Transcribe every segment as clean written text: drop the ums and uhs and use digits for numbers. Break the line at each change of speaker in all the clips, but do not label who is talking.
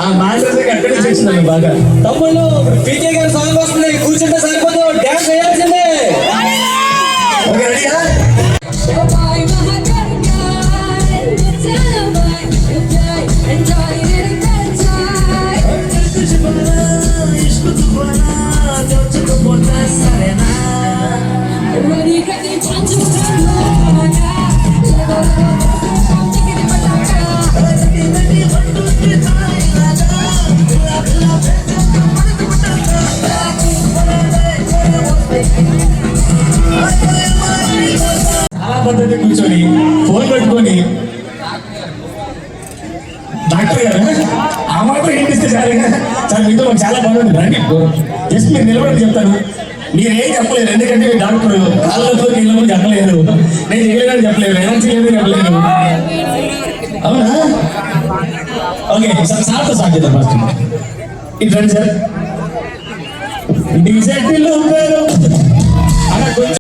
ఆ మాస్టర్స్ అక్కడే చేసినాను బాగా. తమ్ముళ్ళు పీకే గారి సాంగ్ వస్తుంది, కూర్చుంటే సరిపోదు, డాన్స్ చేయాల్సిందే. చాలా పద్ధతి కూర్చొని ఫోన్ పెట్టుకొని డాక్టర్ గారు ఆ మాత్రం ఏంటిస్తే చాలా మీతో మాకు చాలా బాగుంది రండి, జస్ట్ మీరు నిలబడి చెప్తాను. మీరేం చెప్పలేరు, ఎందుకంటే మీ డాక్టర్ కాళ్ళతో నీళ్ళతో చెప్పలేరు, నేను చేయలేదని చెప్పలేరు, ఎనర్జీ లేదని చెప్పలేరు. అవునా? ఓకే సార్తో స్టార్ట్ చేద్దాం. ఫస్ట్ ఇటు రండి సార్. డిజెట్లు పేరు అలా కొంచెం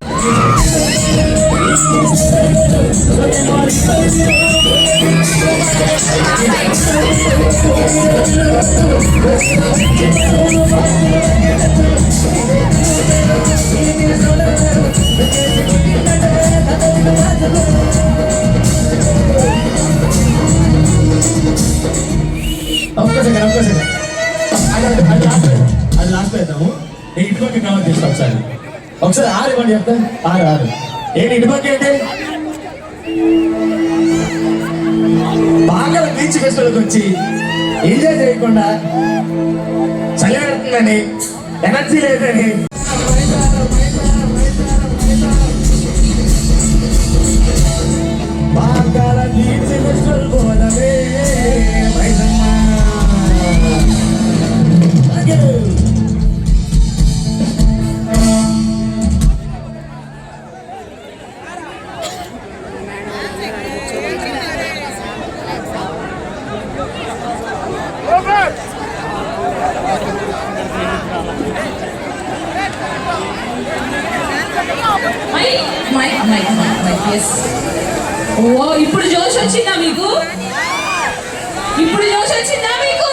అది లాస్ట్ పెడతాము. ఇటుపక్క కవర్ చేస్తాం ఒకసారి 6 ఇవ్వండి చెప్తా. 6 ఏంటి ఇటుపక్క ఏంటి? బాగా బీచ్ ఫెస్టివల్కి వచ్చి ఎంజాయ్ చేయకుండా చలి పెడుతుందని, ఎనర్జీ లేదని బాగా బీచ్ ఫెస్టివల్ పోదమే
ఇప్పుడు జోష్ వచ్చిందా మీకు? ఇప్పుడు జోష్ వచ్చిందా మీకు?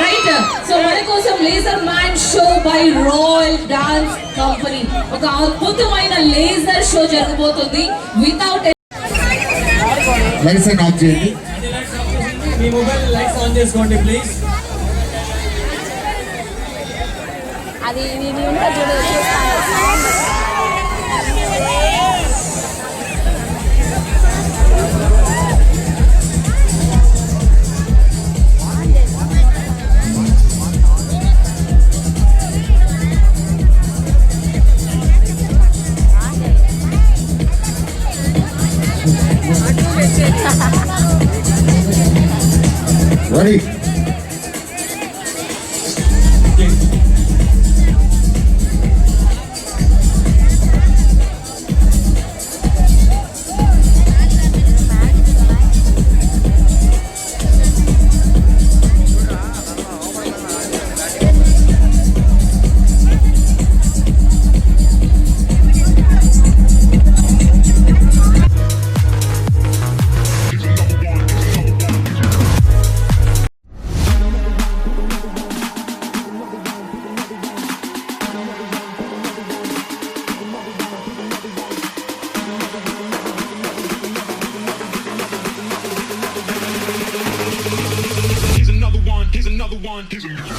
రైట్. సో మన కోసం laser man show by royal dance company ఒక అద్భుతమైన లేజర్ షో జరగబోతుంది వితౌట్
లైట్స్ ఆఫ్ చేయండి.
మీ మొబైల్ లైట్స్ ఆన్ చేసుకోండి ప్లీజ్.
అది నేను ఉంటా చూడు చూస్తాను.
Ready.
Here's another one, here's another one, here's another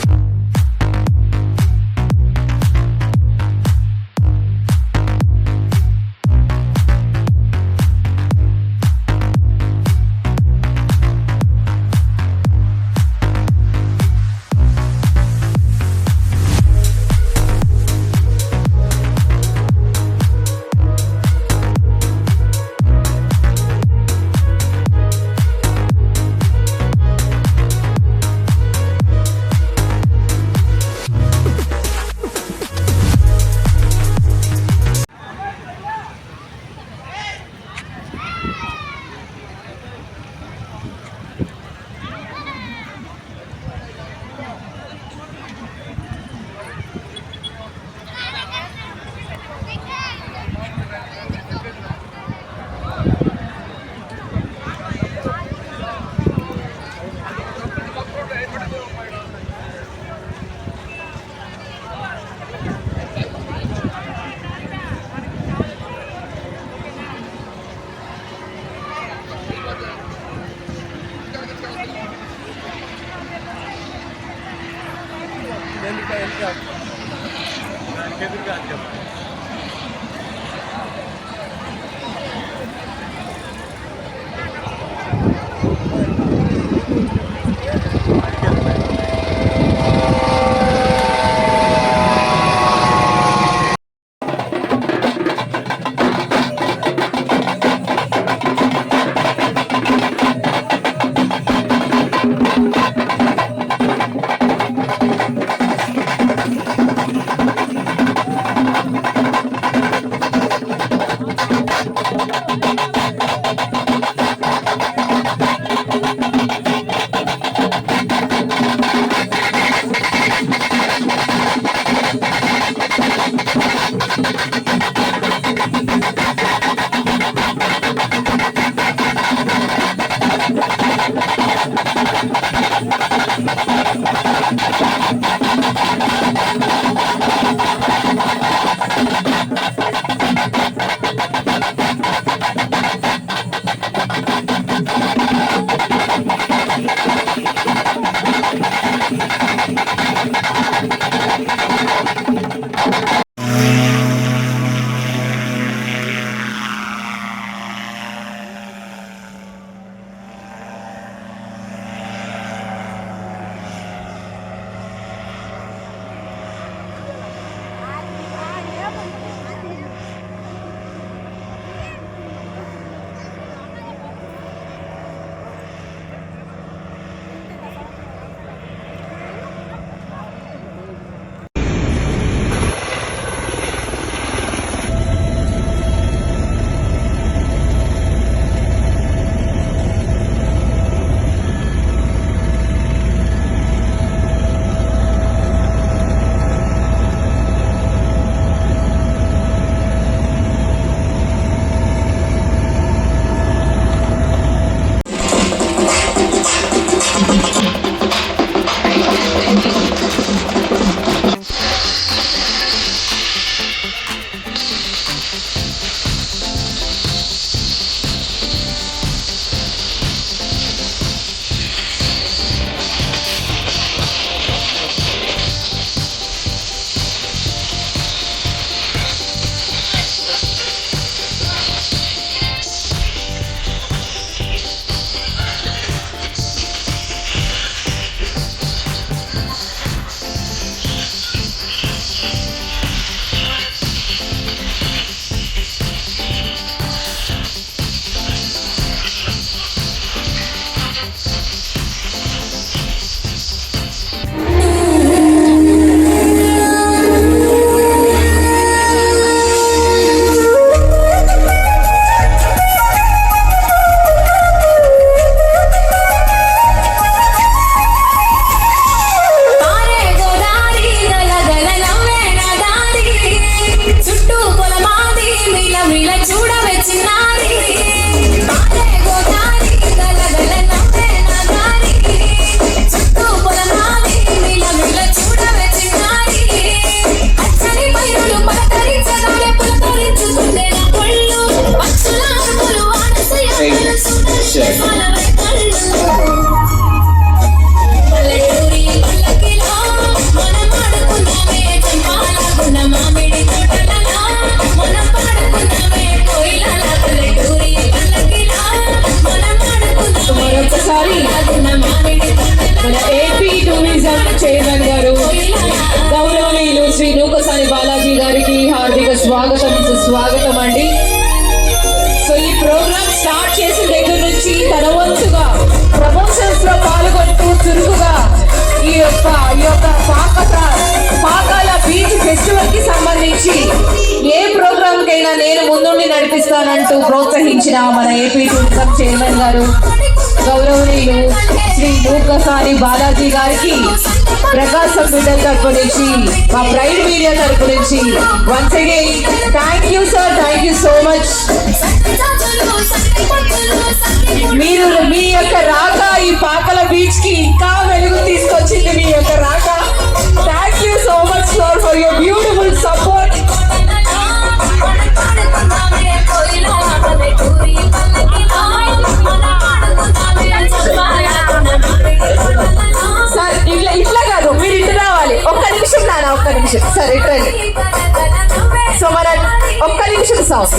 Nookasani Balaji గారికి హార్దిక స్వాగతం సుస్వాగతం అండి. సో ఈ ప్రోగ్రామ్ స్టార్ట్ చేసిన దగ్గర నుంచి తన వంతుగా ప్రమోషన్స్ లో పాల్గొంటూ చురుకుగా ఈ యొక్క పాకాల బీచ్ ఫెస్టివల్ కి సంబంధించి ఏ ప్రోగ్రామ్ కైనా నేను ముందుండి నడిపిస్తానంటూ ప్రోత్సహించిన మన ఏపీ టూరిజం చైర్మన్ గారు గౌరవనీయులు శ్రీ నూకసాని బాలాజీ గారికి ప్రకాశం బిడ్డ తరపు నుంచి మా ప్రైడ్ మీడియా తరపు నుంచి once again thank you sir, thank you so much. మీరు మీ యొక్క రాక ఈ పాకల బీచ్ కి ఇంకా వెలుగు తీసుకొచ్చింది మీ యొక్క రాక. Thank you so much sir for your beautiful support. Sir ఇట్లా కాదు, మీరు ఇటు రావాలి. ఒక్క నిమిషం నానా, ఒక్క నిమిషం సార్ ఇటు రండి. సో మన ఒక్క నిమిషం సార్.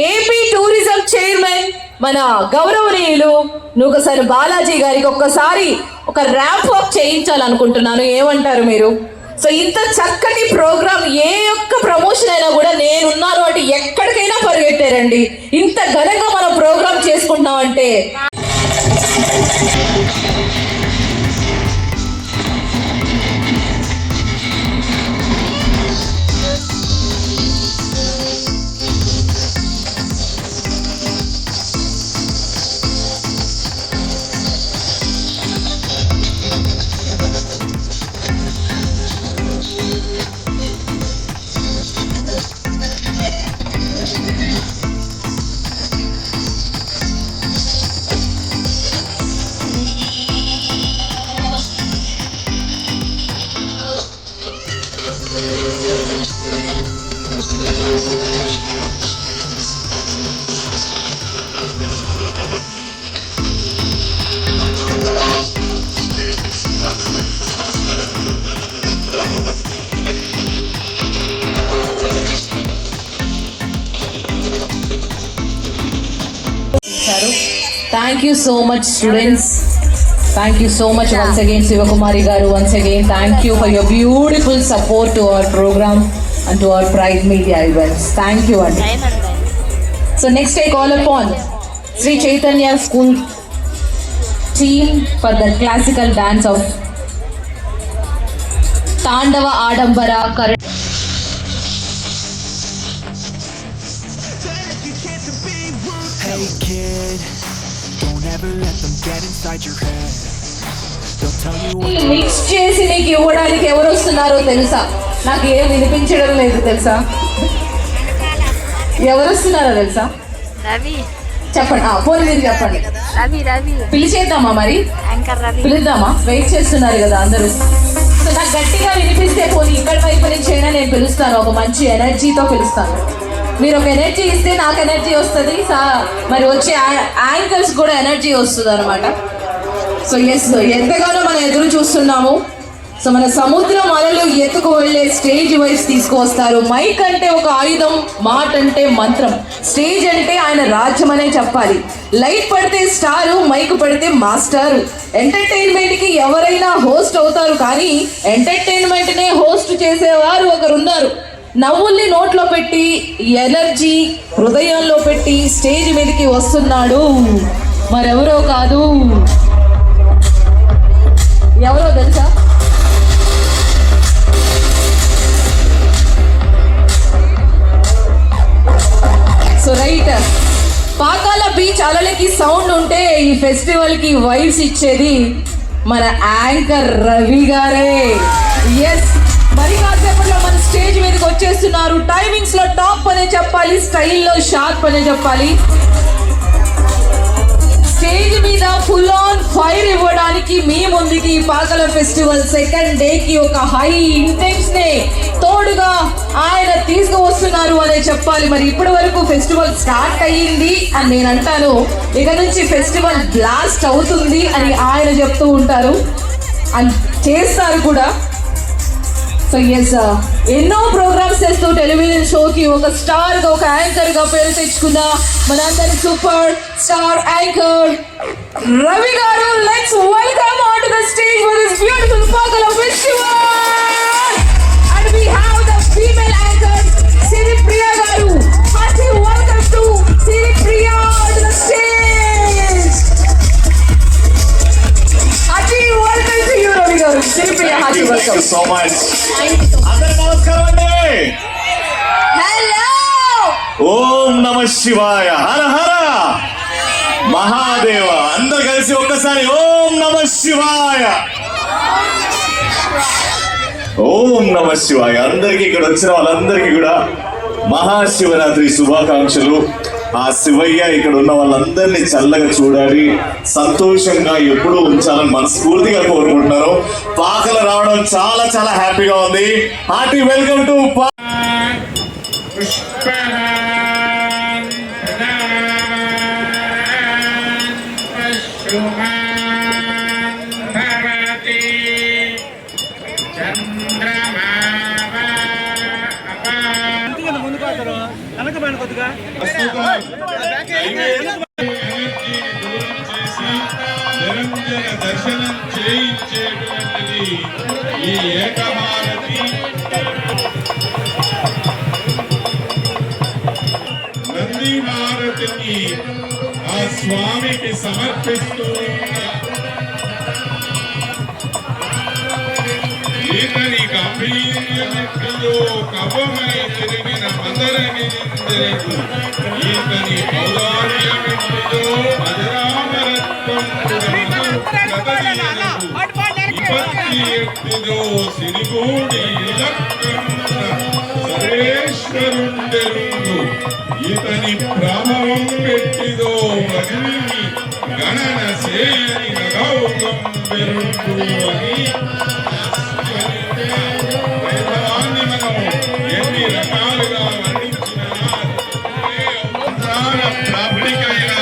ఏపీ టూరిజం చైర్మన్ మన గౌరవనీయులు నూకసాని బాలాజీ గారికి ఒక్కసారి ఒక ర్యాంప్ వాక్ చేయించాలనుకుంటున్నాను. ఏమంటారు మీరు? సో ఇంత చక్కటి ప్రోగ్రామ్, ఏ ఒక్క ప్రమోషన్ అయినా కూడా నేనున్నాను అంటే ఎక్కడికైనా పరిగెట్టారండి. ఇంత ఘనంగా మనం ప్రోగ్రామ్ చేసుకుంటున్నాం అంటే thank you so much students. Thank you so much once again Sivakumari garu. Once again thank you for your beautiful support to our program and to our Pride Media events. Thank you అండి. So next I call upon Shri Chaitanya school team for the classical dance of తాండవ ఆడంబర correct.
Hey kid, don't ever let them get inside your head. They'll tell you what
mix చేసి నీకు ఇవ్వడానికి ఎవరు వస్తున్నారో తెలుసా? నాకు ఏం వినిపించడం లేదు తెలుసా? ఎవరు వస్తున్నారో తెలుసా?
రవి
చెప్పండి. పోనీ మీరు చెప్పండి.
రవి
పిలిచేద్దామా మరి?
యాంకర్ రవి.
పిలుద్దామా? వెయిట్ చేస్తున్నారు కదా అందరూ. సో నాకు గట్టిగా వినిపిస్తే పోనీ ఇక్కడ వైపు నుంచి అయినా నేను పిలుస్తాను, ఒక మంచి ఎనర్జీతో పిలుస్తాను. మీరు ఒక ఎనర్జీ ఇస్తే నాకు ఎనర్జీ వస్తుంది, మరి వచ్చే యాంకర్స్ కూడా ఎనర్జీ వస్తుంది అనమాట. సో ఎస్, ఎంతగానో మనం ఎదురు చూస్తున్నాము. సో మన సముద్రం అలలు ఎత్తుకు వెళ్ళే స్టేజ్ వైస్ తీసుకువస్తారు. మైక్ అంటే ఒక ఆయుధం, మాట అంటే మంత్రం, స్టేజ్ అంటే ఆయన రాజ్యం అనే చెప్పాలి. లైట్ పడితే స్టారు, మైక్ పడితే మాస్టారు. ఎంటర్టైన్మెంట్కి ఎవరైనా హోస్ట్ అవుతారు, కానీ ఎంటర్టైన్మెంట్నే హోస్ట్ చేసేవారు ఒకరున్నారు. నవ్వుల్ని నోట్లో పెట్టి, ఎనర్జీ హృదయంలో పెట్టి స్టేజ్ మీదకి వస్తున్నాడు. మరెవరో కాదు, ఎవరో తెలుసా? సో రైట్, పాకాల బీచ్ అలలకి సౌండ్ ఉంటే ఈ ఫెస్టివల్కి వైబ్స్ ఇచ్చేది మన యాంకర్ రవి గారే. ఎస్, మరి కాసేపట్లో మన స్టేజ్ మీదకి వచ్చేస్తున్నారు. టైమింగ్స్ లో టాప్ అనే చెప్పాలి, స్టైల్లో షార్ప్ అనే చెప్పాలి. స్టేజ్ మీద ఫుల్ ఆన్ ఫైర్ ఇవ్వడానికి మీ ముందుకి పాకల ఫెస్టివల్ సెకండ్ డేకి ఒక హై ఇంటెన్స్ నే తోడుగా ఆయన తీసుకువస్తున్నారు అనే చెప్పాలి. మరి ఇప్పటి వరకు ఫెస్టివల్ స్టార్ట్ అయ్యింది అని నేను అంటాను, ఇక నుంచి ఫెస్టివల్ బ్లాస్ట్ అవుతుంది అని ఆయన చెప్తూ ఉంటారు, అని చేస్తారు కూడా. సో ఎస్, ఎన్నో ప్రోగ్రామ్స్ చేస్తూ టెలివిజన్ షోకి ఒక స్టార్ గా, ఒక యాంకర్ గా పేరు తెచ్చుకున్న మనందరి super star anchor Ravi garu. Let's welcome on to the stage for this beautiful Pakala festival. And we
much. అందరికి నమస్కారం అండి.
హలో
ఓం నమ శివాయ. హర హర మహాదేవ. అందరు కలిసి ఒక్కసారి ఓం నమ శివాయ. ఓం నమ శివాయ. అందరికీ ఇక్కడ వచ్చిన వాళ్ళందరికీ కూడా మహాశివరాత్రి శుభాకాంక్షలు. ఆ శివయ్య ఇక్కడ ఉన్న వాళ్ళందరినీ చల్లగా చూడాలి, సంతోషంగా ఎప్పుడూ ఉంచాలని మనస్ఫూర్తిగా కోరుకుంటున్నాను. పాకలు రావడం చాలా చాలా హ్యాపీగా ఉంది. హార్టీ వెల్కమ్ టు
నిరంజన దర్శనం చేయించేటువంటిది ఈ ఏకహారతి. నంది హారతిని ఆ స్వామికి సమర్పిస్తూ ఈతని గంభీర్యమిత్రులు కవ్వమై తిరిగిన మదరగిరిందెలకు ఈతని ఔదార్యమిత్రులు అజరామరత్వం విపత్తి ఎత్తిదో సిరిగూడి సర్వేశ్వరుండెరుండు ఈతని ప్రభావం పెట్టిదో వదిలి గణన సేని నగౌగం బెరుండు అని వైభవాన్ని మనం ఎన్ని రకాలుగా వర్ణించినా ప్రాప్తికైనా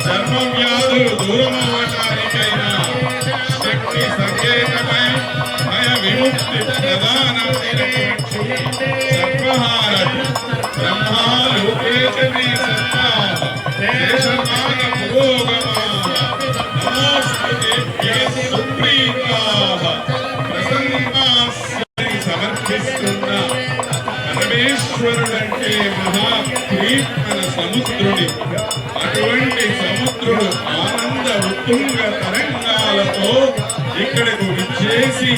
చర్మ వ్యాధులు దూరమవటానికైనా శక్తి సంకేతమై భయ విముక్తి ప్రదానం సర్వహారతి బ్రహ్మాలోకేతనే సత్తా దేశమాన పురోగమా నమోస్తుతే సుప్రీతాః ప్రసన్నాస్మి సమర్పిస్తున్న పరమేశ్వరుడంటే మహాప్రీతన సముద్రుడి. అటువంటి సముద్రుడు ఆనంద ఉత్తుంగ తరంగాలతో ఇక్కడకు విచ్చేసి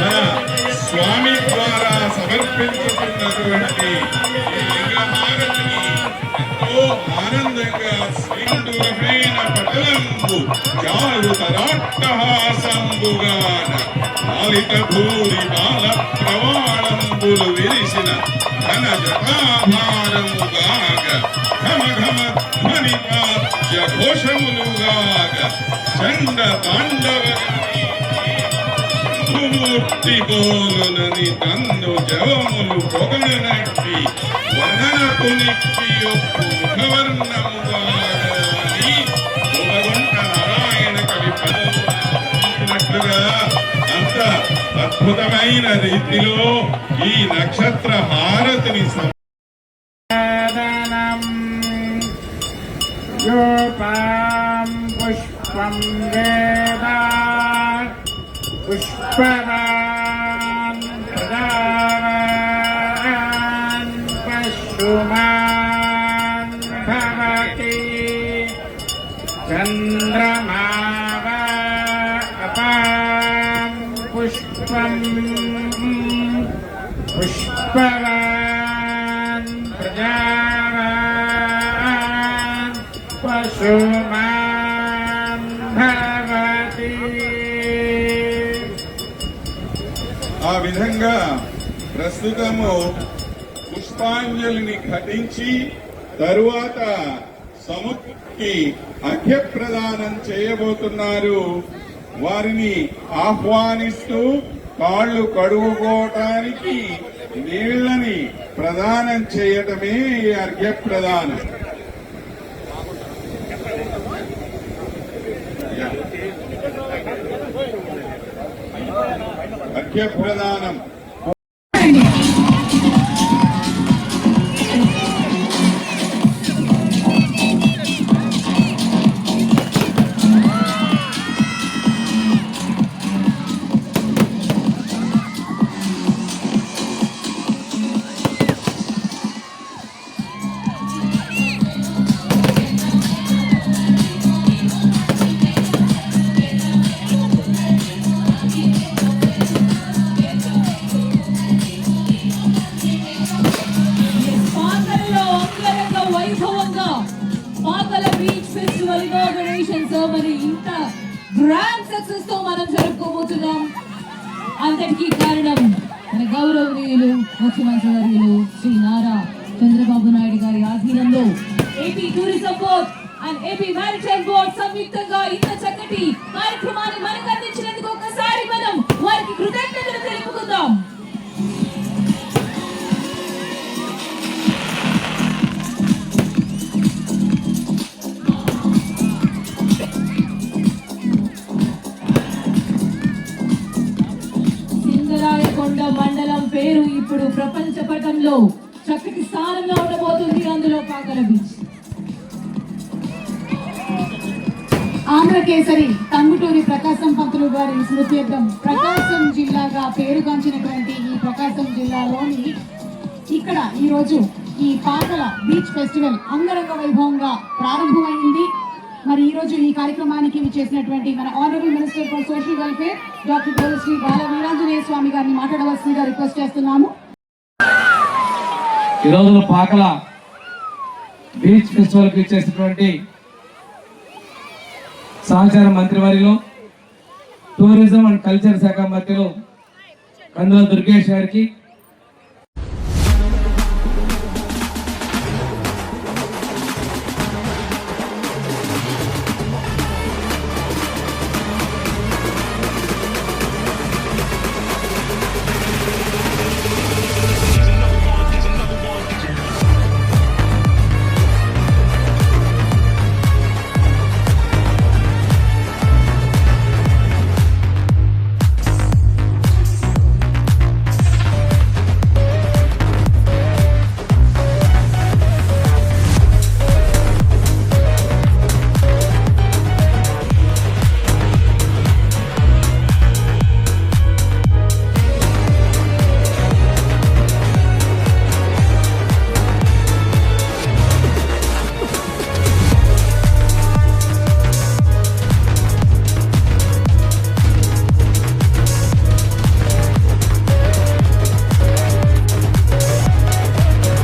మన స్వామి ద్వారా సమర్పించుకున్నటువంటి లింగహారతిని ఎంతో ఆనందంగా శ్రీందురమైన పటలంబు చాలు తరాట్టహాసంబుగాన బాలిక భూరి బాల ప్రవాళంబులు విరిసిన ఘన జటాభారముగాగ ఘమ ఘమ ధ్వనిపాద్య ఘోషములుగాగ చండ తాండవ మూర్తి గోలునని తన్ను జవములు పొగనట్టి వర్ణనకు నిప్పి ఒప్పు ముఖవర్ణముగాని ఉపగుంట నారాయణ కవి పదవుగా అంత అద్భుతమైన రీతిలో ఈ నక్షత్ర హారతిని
పుష్పం వేద పుష్పవాన్ ప్రదావాన్ పశుమాన్ భవతి చంద్రమావ అపాం పుష్పం పుష్పవాన్ ప్రజావాన్ పశుమాన్ భవతి.
ఆ విధంగా ప్రస్తుతము పుష్పాంజలిని ఘటించి తరువాత సముద్రకి అర్ఘ్య ప్రదానం చేయబోతున్నారు. వారిని ఆహ్వానిస్తూ కాళ్ళు కడుగుకోవటానికి నీళ్ళని ప్రదానం చేయటమే ఈ అర్ఘ్య ప్రదానం. అర్ఘ్య ప్రదానం
ఫెస్టివల్ ఇనాగరేషన్ సెరమనీ ఇంత గ్రాండ్ సక్సెస్ తో మనం జరుపుకోబోతున్నాం. అంతటికీ కారణం మన గౌరవనీయులు ముఖ్యమంత్రి వర్యులు శ్రీ నారా చంద్రబాబు నాయుడు గారి ఆధీనంలో AP tourism board and AP maritime board సంయుక్తంగా ఇంత చక్కటి కార్యక్రమాన్ని మనకు అందించినందుకు ఒకసారి మనం వారికి కృతజ్ఞతలు తెలుపుకుందాం. సింగరాయకొండ మండలం పేరు ఇప్పుడు ప్రపంచ పటంలో చక్కటి స్థానంలో ఉండబోతుంది. అందులో పాకల బీచ్.
ఆంధ్రకేసరి టంగుటూరి ప్రకాశం పంతులు గారి స్మృత్యర్థం ప్రకాశం జిల్లాగా పేరుగాంచినటువంటి ఈ ప్రకాశం జిల్లాలోని ఇక్కడ ఈరోజు ఈ పాకల బీచ్ ఫెస్టివల్ అంగరంగ వైభవంగా ప్రారంభమైంది. మరి ఈ రోజు ఈ కార్యక్రమానికి విచ్చేసినటువంటి మన honourable minister for social welfare doctor Shri Bala Veeranjaneya Swamy గారిని మాట్లాడవలసిందిగా రిక్వెస్ట్ చేస్తున్నాము.
ఈ రోజు పాకల బీచ్ ఫెస్టివల్ కి ఇచ్చేసినటువంటి సహచార మంత్రివర్యులు టూరిజం అండ్ కల్చర్ శాఖ మంత్రులు కందుల దుర్గేష్ గారికి,